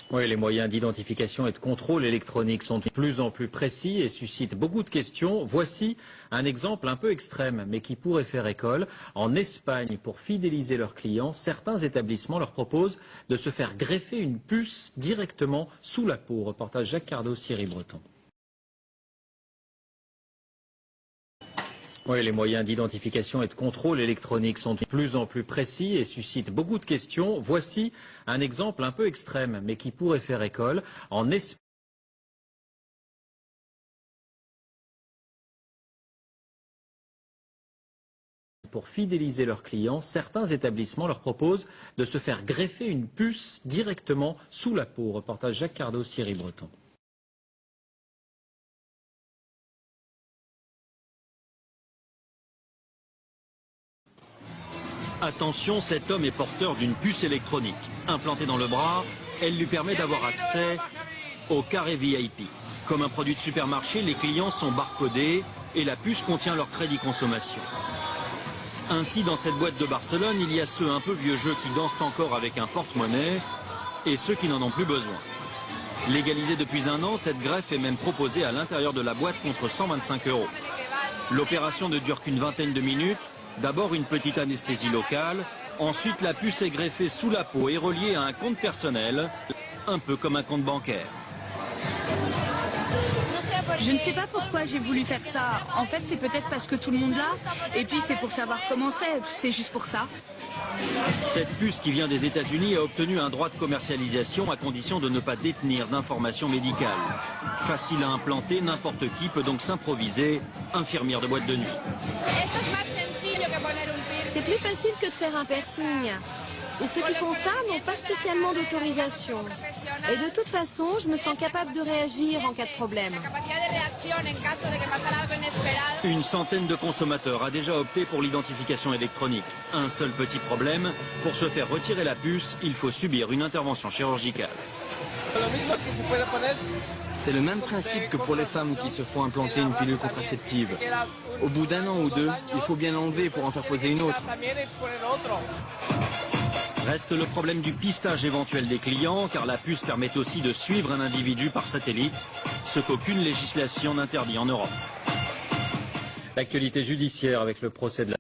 Oui, les moyens d'identification et de contrôle électronique sont de plus en plus précis et suscitent beaucoup de questions. Voici un exemple un peu extrême, mais qui pourrait faire école. En Espagne, pour fidéliser leurs clients, certains établissements leur proposent de se faire greffer une puce directement sous la peau. Reportage Jacques Cardos, Thierry Breton. Oui, les moyens d'identification et de contrôle électronique sont de plus en plus précis et suscitent beaucoup de questions. Voici un exemple un peu extrême, mais qui pourrait faire école. En Espagne, pour fidéliser leurs clients, certains établissements leur proposent de se faire greffer une puce directement sous la peau. Reportage Jacques Cardos, Thierry Breton. Attention, cet homme est porteur d'une puce électronique. Implantée dans le bras, elle lui permet d'avoir accès au carré VIP. Comme un produit de supermarché, les clients sont barcodés et la puce contient leur crédit consommation. Ainsi, dans cette boîte de Barcelone, il y a ceux un peu vieux jeux qui dansent encore avec un porte-monnaie et ceux qui n'en ont plus besoin. Légalisée depuis un an, cette greffe est même proposée à l'intérieur de la boîte contre 125 €. L'opération ne dure qu'une vingtaine de minutes. D'abord une petite anesthésie locale, ensuite la puce est greffée sous la peau et reliée à un compte personnel, un peu comme un compte bancaire. Je ne sais pas pourquoi j'ai voulu faire ça. En fait, c'est peut-être parce que tout le monde l'a. Et puis c'est pour savoir comment c'est juste pour ça. Cette puce qui vient des États-Unis a obtenu un droit de commercialisation à condition de ne pas détenir d'informations médicales. Facile à implanter, n'importe qui peut donc s'improviser infirmière de boîte de nuit. C'est plus facile que de faire un piercing. Et ceux qui font ça n'ont pas spécialement d'autorisation. Et de toute façon, je me sens capable de réagir en cas de problème. Une centaine de consommateurs a déjà opté pour l'identification électronique. Un seul petit problème, pour se faire retirer la puce, il faut subir une intervention chirurgicale. C'est le même principe que pour les femmes qui se font implanter une pilule contraceptive. Au bout d'un an ou deux, il faut bien l'enlever pour en faire poser une autre. Reste le problème du pistage éventuel des clients, car la puce permet aussi de suivre un individu par satellite, ce qu'aucune législation n'interdit en Europe. L'actualité judiciaire avec le procès de la